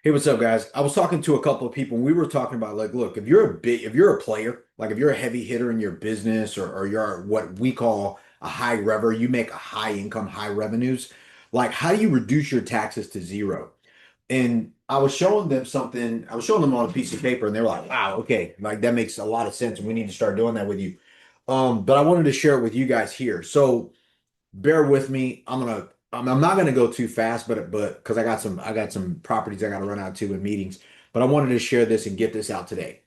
Hey, what's up, guys? I was talking to a couple of people and we were talking about like, look, if you're a player, like if you're a heavy hitter in your business or you're what we call a high rever, you make a high income, high revenues, like how do you reduce your taxes to zero? And I was showing them something, I was showing them on a piece of paper and they were like, wow, okay, like that makes a lot of sense and we need to start doing that with you. But I wanted to share it with you guys here. So bear with me. I'm not gonna go too fast, but because I got some properties I got to run out to in meetings. But I wanted to share this and get this out today.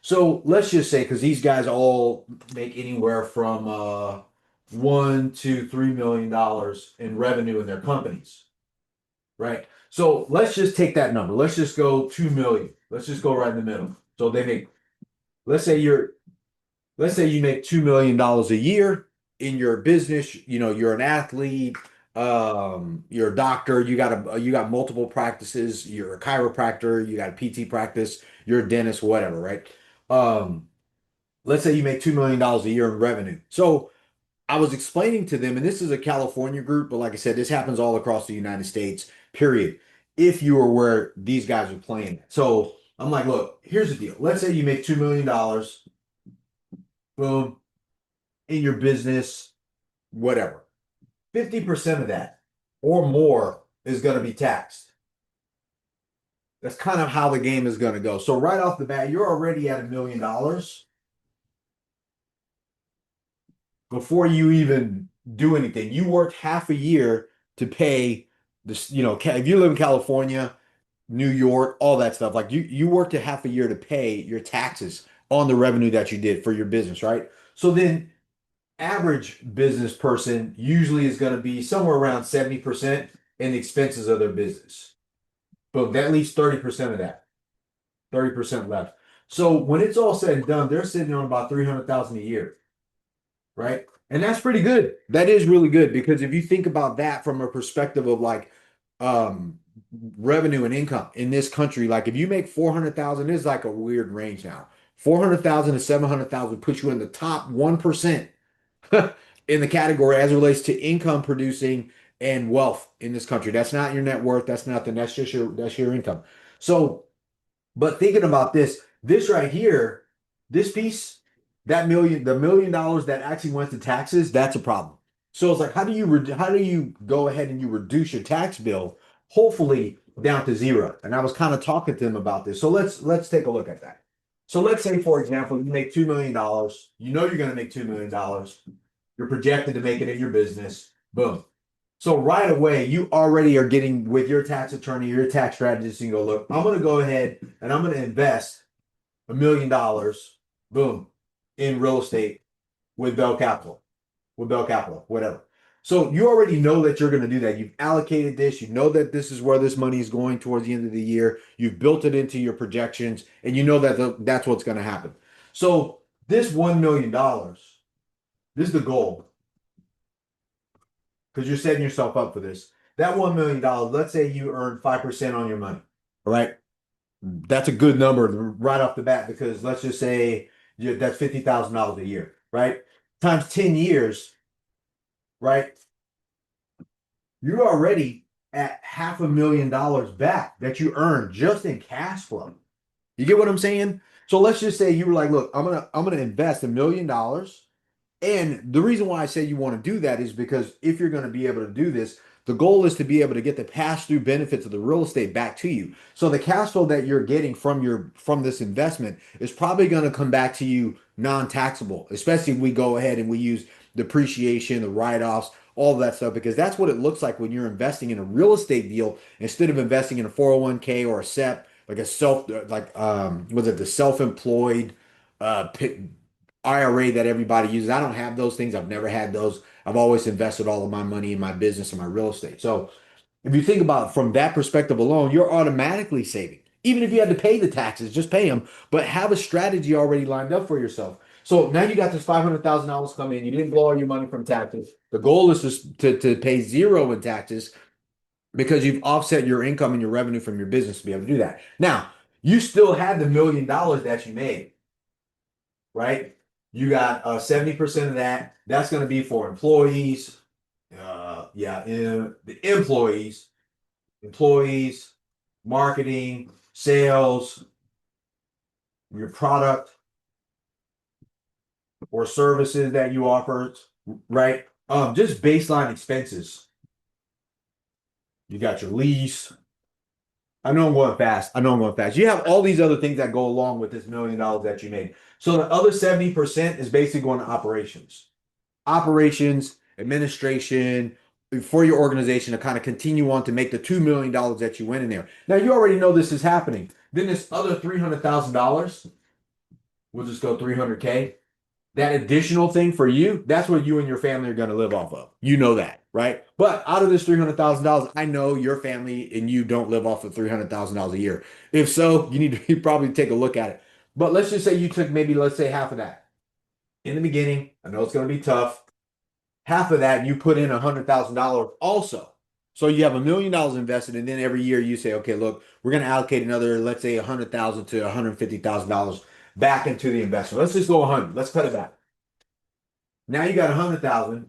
So let's just say because these guys all make anywhere from $1 to $3 million in revenue in their companies, right? So let's just take that number. Let's just go 2 million. Let's just go right in the middle. So they make, let's say you're let's say you make $2 million a year in your business. You know, you're an athlete, you're a doctor, you got multiple practices, you're a chiropractor, you got a PT practice, you're a dentist, whatever, right? Um, let's say you make $2 million a year in revenue. So I was explaining to them, and this is a California group, but like I said, this happens all across the United States, period. If you were where these guys are playing. So I'm like, look, here's the deal. Let's say you make $2 million, boom, in your business, whatever. 50% of that or more is going to be taxed. That's kind of how the game is going to go. So right off the bat, you're already at $1 million before you even do anything. You worked half a year to pay this, if you live in California, New York, all that stuff, like you worked a half a year to pay your taxes on the revenue that you did for your business, right? So then average business person usually is going to be somewhere around 70% in the expenses of their business. But that leaves 30% of that, 30% left. So when it's all said and done, they're sitting on about 300,000 a year, right? And that's pretty good. That is really good because if you think about that from a perspective of like um revenue and income in this country, like if you make 400,000, is like a weird range now. 400,000 to 700,000 puts you in the top 1% in the category as it relates to income producing and wealth in this country. That's not your net worth. That's nothing. That's your income. So, but thinking about this right here, this piece, the $1 million that actually went to taxes, that's a problem. So it's like, how do you go ahead and you reduce your tax bill, hopefully down to zero? And I was kind of talking to them about this. So let's take a look at that. So let's say, for example, you make $2 million. You know you're going to make $2 million. You're projected to make it in your business. Boom. So right away, you already are getting with your tax attorney, your tax strategist, and you go, look, I'm going to go ahead and I'm going to invest $1 million, boom, in real estate with Bell Capital, whatever. So you already know that you're going to do that. You've allocated this. You know that this is where this money is going towards the end of the year. You've built it into your projections, and you know that that's what's going to happen. So this $1 million, this is the goal because you're setting yourself up for this. That $1 million, let's say you earn 5% on your money. All right. That's a good number right off the bat because let's just say that's $50,000 a year, right? Times 10 years, right? You're already at $500,000 back that you earned just in cash flow. You get what I'm saying? So let's just say you were like, look, I'm gonna invest $1 million. And the reason why I say you want to do that is because if you're going to be able to do this, the goal is to be able to get the pass-through benefits of the real estate back to you. So the cash flow that you're getting from this investment is probably going to come back to you non-taxable, especially if we go ahead and we use depreciation, the write-offs, all of that stuff, because that's what it looks like when you're investing in a real estate deal instead of investing in a 401k or a SEP, like a was it the self-employed uh, IRA that everybody uses. I don't have those things. I've never had those. I've always invested all of my money in my business and my real estate. So if you think about it from that perspective alone, you're automatically saving. Even if you had to pay the taxes, just pay them, but have a strategy already lined up for yourself. So now you got this $500,000 come in. You didn't blow all your money from taxes. The goal is to pay zero in taxes because you've offset your income and your revenue from your business to be able to do that. Now, you still have the $1 million that you made, right? You got 70% of that. That's going to be for employees. Yeah, the employees, employees. marketing, sales, your product or services that you offer, right? Just baseline expenses. You got your lease. I know I'm going fast. I know I'm going fast. You have all these other things that go along with this $1 million that you made. So the other 70% is basically going to operations, administration for your organization to kind of continue on to make the $2 million that you went in there. Now you already know this is happening. Then this other $300,000, we'll just go 300K. That additional thing for you, that's what you and your family are going to live off of. You know that, right? But out of this $300,000, I know your family and you don't live off of $300,000 a year. If so, you need to probably take a look at it. But let's just say you took maybe, let's say half of that in the beginning. I know it's going to be tough. Half of that you put in $100,000 also. So you have $1 million invested, and then every year you say, okay, look, we're going to allocate another, let's say, 100,000 to $150,000 back into the investment. Let's just go 100. Let's cut it back. Now you got 100,000.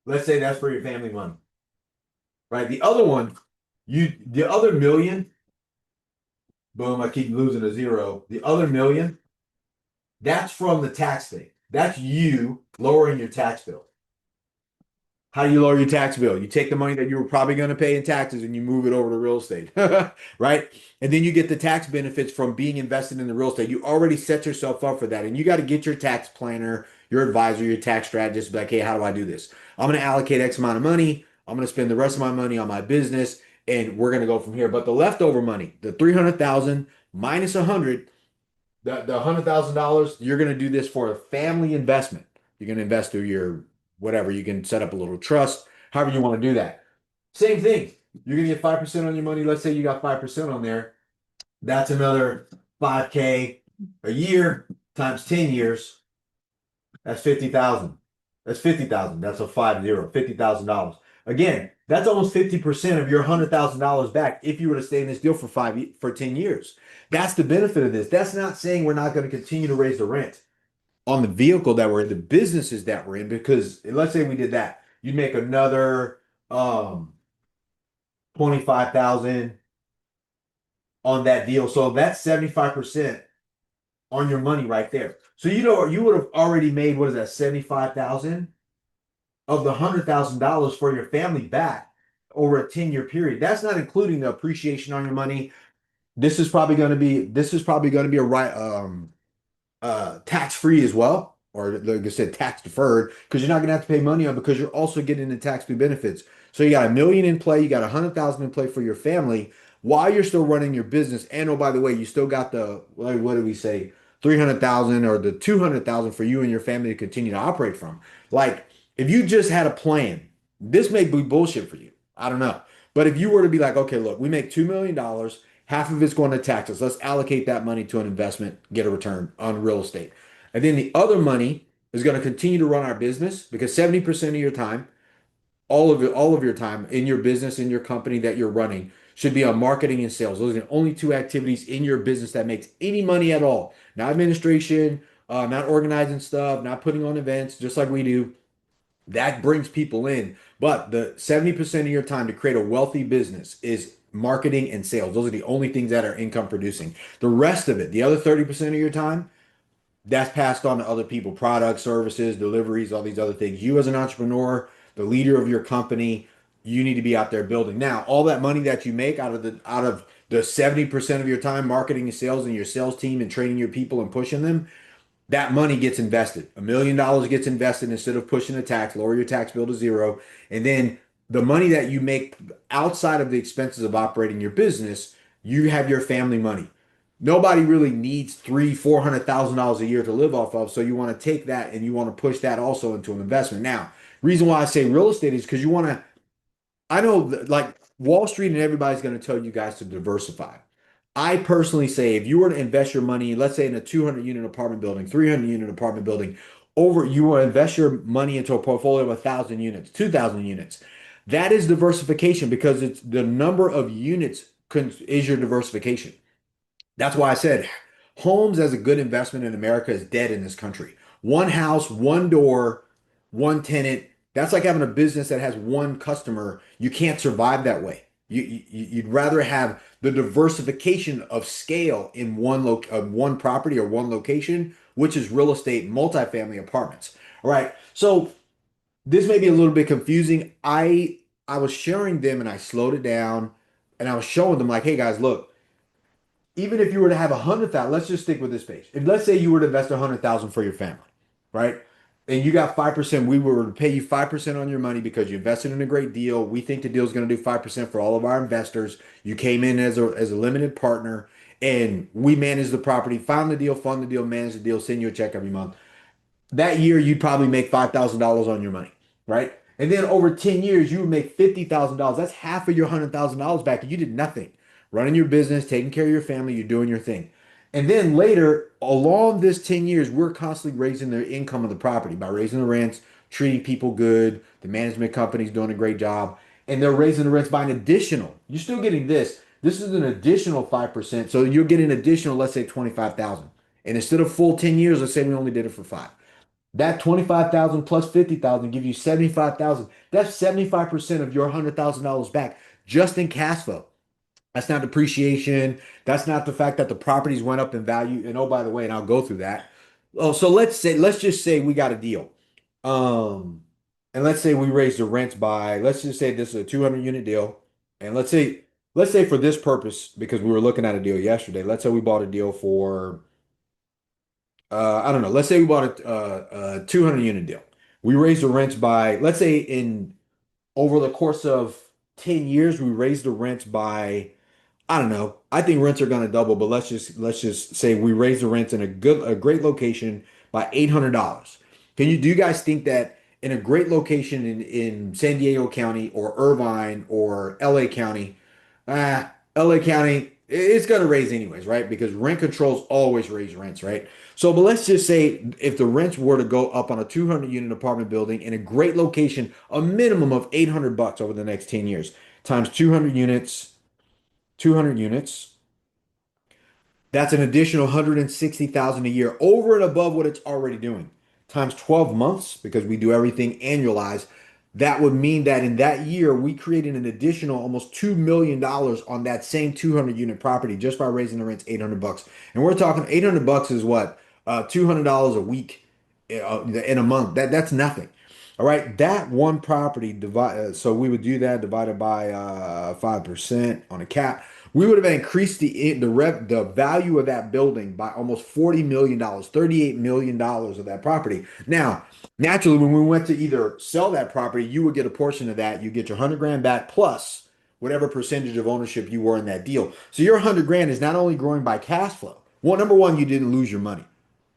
Let's say that's for your family money, right? The other one, the other million, boom, I keep losing a zero. The other million, that's from the tax thing. That's you lowering your tax bill. How do you lower your tax bill? You take the money that you were probably going to pay in taxes and you move it over to real estate, right? And then you get the tax benefits from being invested in the real estate. You already set yourself up for that. And you got to get your tax planner, your advisor, your tax strategist, be like, hey, how do I do this? I'm going to allocate X amount of money. I'm going to spend the rest of my money on my business, and we're going to go from here. But the leftover money, the 300,000 minus 100, the $100,000, you're going to do this for a family investment. You're going to invest through your whatever. You can set up a little trust, however you want to do that. Same thing. You're going to get 5% on your money. Let's say you got 5% on there. That's another 5K a year times 10 years. That's 50,000. That's 50,000. That's a 50, $50,000. Again, that's almost 50% of your $100,000 back if you were to stay in this deal for 10 years. That's the benefit of this. That's not saying we're not going to continue to raise the rent on the vehicle that we're in, the businesses that we're in, because let's say we did that, you'd make another 25,000 on that deal. So that's 75% on your money right there. So you know you would have already made, what is that, 75,000 of the $100,000 for your family back over a 10-year period. That's not including the appreciation on your money. This is probably going to be a right tax free as well, or like I said, tax deferred, because you're not going to have to pay money on, because you're also getting the tax free benefits. So you got a million in play, you got 100,000 in play for your family while you're still running your business. And oh, by the way, you still got the, like, what did we say, 300,000 or the 200,000 for you and your family to continue to operate from. Like, if you just had a plan, this may be bullshit for you. I don't know. But if you were to be like, okay, look, we make $2 million, half of it's going to taxes. Let's allocate that money to an investment, get a return on real estate. And then the other money is going to continue to run our business, because 70% of your time, all of your time in your business, in your company that you're running, should be on marketing and sales. Those are the only two activities in your business that makes any money at all. Not administration, not organizing stuff, not putting on events, just like we do. That brings people in. But the 70% of your time to create a wealthy business is marketing and sales. Those are the only things that are income producing. The rest of it, the other 30% of your time, that's passed on to other people, products, services, deliveries, all these other things. You as an entrepreneur, the leader of your company, you need to be out there building. Now, all that money that you make out of the 70% of your time marketing and sales and your sales team and training your people and pushing them, that money gets invested. $1 million gets invested instead of pushing a tax, lower your tax bill to zero. And then the money that you make outside of the expenses of operating your business, you have your family money. Nobody really needs three, $400,000 a year to live off of. So you want to take that and you want to push that also into an investment. Now, reason why I say real estate is because you want to, I know like Wall Street and everybody's going to tell you guys to diversify. I personally say if you were to invest your money, let's say in a 200 unit apartment building, 300 unit apartment building, you want to invest your money into a portfolio of 1,000 units, 2,000 units. That is diversification, because it's the number of units is your diversification. That's why I said homes as a good investment in America is dead in this country. One house, one door, one tenant. That's like having a business that has one customer. You can't survive that way. You'd rather have the diversification of scale in one property or one location, which is real estate multifamily apartments. All right. So this may be a little bit confusing. I was sharing them and I slowed it down and I was showing them like, hey guys, look, even if you were to have 100,000, let's just stick with this page. If let's say you were to invest 100,000 for your family, right? And you got 5%, we were to pay you 5% on your money because you invested in a great deal. We think the deal is going to do 5% for all of our investors. You came in as a limited partner and we manage the property, found the deal, fund the deal, manage the deal, send you a check every month. That year you'd probably make $5,000 on your money, right? And then over 10 years, you would make $50,000. That's half of your $100,000 back. And you did nothing, running your business, taking care of your family, you're doing your thing. And then later, along this 10 years, we're constantly raising the income of the property by raising the rents, treating people good. The management company's doing a great job. And they're raising the rents by an additional. You're still getting this. This is an additional 5%. So you're getting additional, let's say 25,000. And instead of full 10 years, let's say we only did it for five. That 25,000 plus 50,000 give you 75,000. That's 75% of your $100,000 back just in cash flow. That's not depreciation. That's not the fact that the properties went up in value. And oh, by the way, and I'll go through that. Oh, so let's just say we got a deal. Um, and let's say we raised the rent by, let's just say this is a 200 unit deal. And let's say for this purpose, because we were looking at a deal yesterday, let's say we bought a deal for I don't know. Let's say we bought a 200 unit deal. We raised the rents by, let's say in over the course of 10 years, we raised the rents by, I don't know. I think rents are going to double, but let's just say we raised the rents in a great location by $800. Do you guys think that in a great location in San Diego County or Irvine or LA County, LA County, it's going to raise anyways, right? Because rent controls always raise rents, right? So, but let's just say if the rents were to go up on a 200 unit apartment building in a great location, a minimum of 800 bucks over the next 10 years, times 200 units, that's an additional 160,000 a year over and above what it's already doing. Times 12 months, because we do everything annualized, that would mean that in that year we created an additional almost $2 million on that same 200 unit property just by raising the rents 800 bucks. And we're talking 800 bucks is what? $200 a week in a month. That's nothing. All right, that one property divide. So we would do that divided by 5% on a cap. We would have increased the value of that building by almost $40 million, $38 million of that property. Now, naturally, when we went to either sell that property, you would get a portion of that. You get your 100 grand back plus whatever percentage of ownership you were in that deal. So your 100 grand is not only growing by cash flow. Well, number one, you didn't lose your money,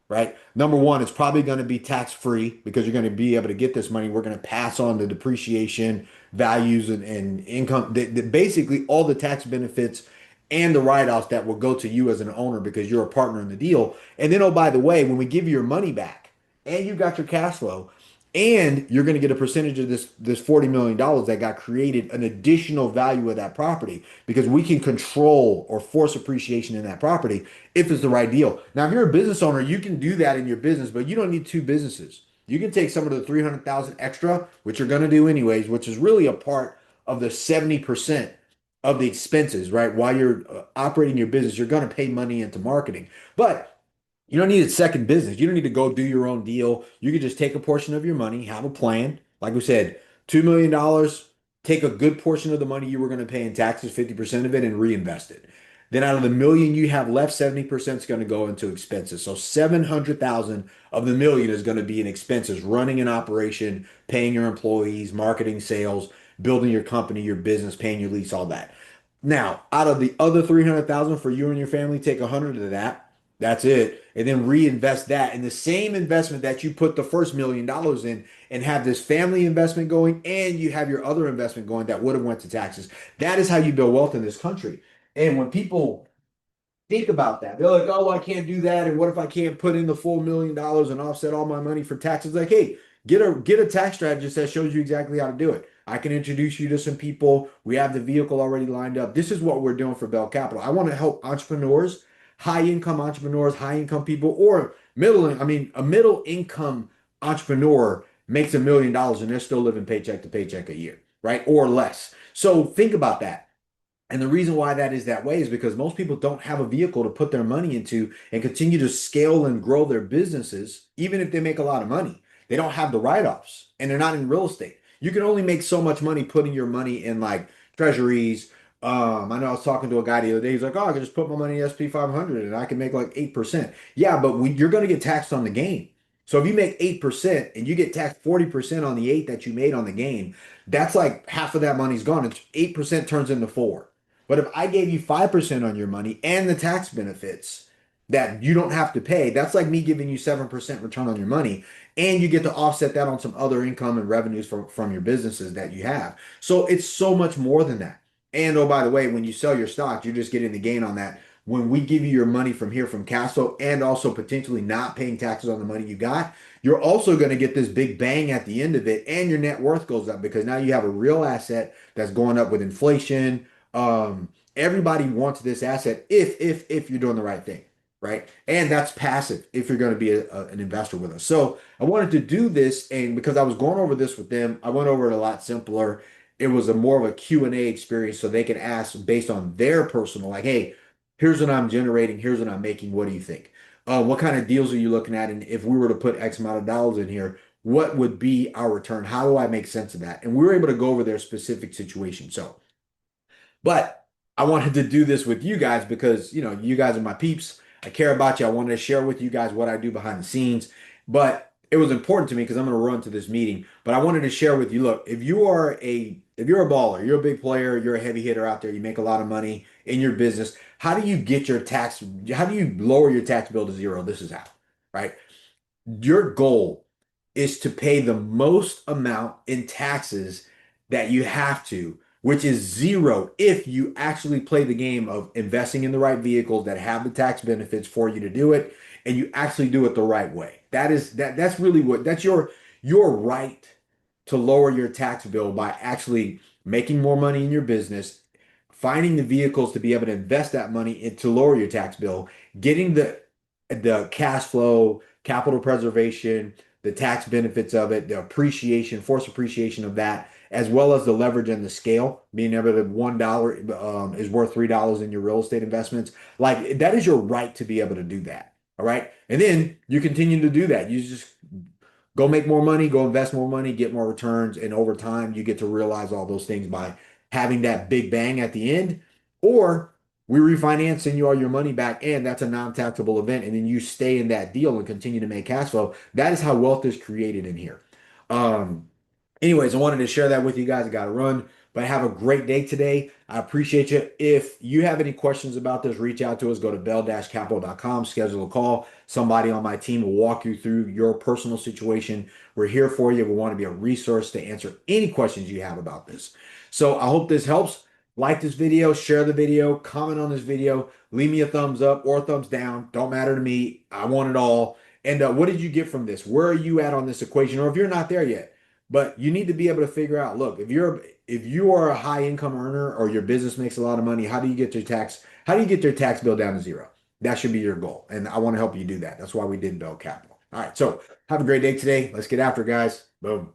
right? Number one, it's probably going to be tax free because you're going to be able to get this money. We're going to pass on the depreciation, values, and income, basically all the tax benefits and the write-offs that will go to you as an owner because you're a partner in the deal. And then, oh, by the way, when we give you your money back and you got your cash flow, and you're going to get a percentage of this $40 million dollars that got created, an additional value of that property because we can control or force appreciation in that property if it's the right deal. Now, if you're a business owner, you can do that in your business, but you don't need two businesses. You can take some of the 300,000 extra, which you're going to do anyways, which is really a part of the 70% of the expenses, right? While you're operating your business, you're going to pay money into marketing. But you don't need a second business. You don't need to go do your own deal. You could just take a portion of your money, have a plan. Like we said, $2 million, take a good portion of the money you were going to pay in taxes, 50% of it, and reinvest it. Then out of the million you have left, 70% is going to go into expenses. So 700,000 of the million is going to be in expenses, running an operation, paying your employees, marketing, sales, building your company, your business, paying your lease, all that. Now, out of the other 300,000 for you and your family, take 100 of that. That's it. And then reinvest that in the same investment that you put the first $1 million in and have this family investment going and you have your other investment going that would have went to taxes. That is how you build wealth in this country. And when people think about that, they're like, oh, I can't do that. And what if I can't put in the full $1 million and offset all my money for taxes? Like, hey, get a tax strategist that shows you exactly how to do it. I can introduce you to some people. We have the vehicle already lined up. This is what we're doing for Bell Capital. I want to help entrepreneurs, high income entrepreneurs, high income people, or a middle income entrepreneur makes $1 million and they're still living paycheck to paycheck a year, right? Or less. So think about that. And the reason why that is that way is because most people don't have a vehicle to put their money into and continue to scale and grow their businesses, even if they make a lot of money. They don't have the write-offs and they're not in real estate. You can only make so much money putting your money in like treasuries. I know I was talking to a guy the other day. He's like, "Oh, I can just put my money in SP 500 and I can make like 8%." Yeah, but you're going to get taxed on the gain. So if you make 8% and you get taxed 40% on the eight that you made on the gain, that's like half of that money's gone. It's 8% turns into four. But if I gave you 5% on your money and the tax benefits that you don't have to pay, that's like me giving you 7% return on your money. And you get to offset that on some other income and revenues from your businesses that you have. So it's so much more than that. And oh, by the way, when you sell your stock, you're just getting the gain on that. When we give you your money from here from cash flow and also potentially not paying taxes on the money you got, you're also going to get this big bang at the end of it, and your net worth goes up because now you have a real asset that's going up with inflation. Everybody wants this asset if you're doing the right thing, right? And that's passive if you're going to be an investor with us. So I wanted to do this, and because I was going over this with them, I went over it a lot simpler. It was a more of a Q&A experience so they can ask based on their personal, like, hey, here's what I'm generating, here's what I'm making. What do you think? What kind of deals are you looking at? And if we were to put X amount of dollars in here, what would be our return? How do I make sense of that? And we were able to go over their specific situation. So but I wanted to do this with you guys because, you guys are my peeps. I care about you. I wanted to share with you guys what I do behind the scenes. But it was important to me because I'm going to run to this meeting. But I wanted to share with you, look, if you're a baller, you're a big player, you're a heavy hitter out there, you make a lot of money in your business, how do you lower your tax bill to zero? This is how, right? Your goal is to pay the most amount in taxes that you have to, which is zero if you actually play the game of investing in the right vehicles that have the tax benefits for you to do it, and you actually do it the right way. That's really that's your right to lower your tax bill by actually making more money in your business, finding the vehicles to be able to invest that money in to lower your tax bill, getting the cash flow, capital preservation, the tax benefits of it, the appreciation, forced appreciation of that, as well as the leverage and the scale, being able to $1 is worth $3 in your real estate investments. Like that is your right to be able to do that. All right. And then you continue to do that. You just go make more money, go invest more money, get more returns. And over time, you get to realize all those things by having that big bang at the end. Or we refinance and you all your money back, and that's a non-taxable event. And then you stay in that deal and continue to make cash flow. That is how wealth is created in here. Um, Anyways, I wanted to share that with you guys. I got to run, but have a great day today. I appreciate you. If you have any questions about this, reach out to us. Go to bell-capital.com, schedule a call. Somebody on my team will walk you through your personal situation. We're here for you. We want to be a resource to answer any questions you have about this. So I hope this helps. Like this video, share the video, comment on this video, leave me a thumbs up or a thumbs down. Don't matter to me. I want it all. And what did you get from this? Where are you at on this equation? Or if you're not there yet, but you need to be able to figure out, look, if you are a high income earner or your business makes a lot of money, how do you get your tax bill down to zero? That should be your goal. And I want to help you do that. That's why we did Bell Capital. All right. So have a great day today. Let's get after it, guys. Boom.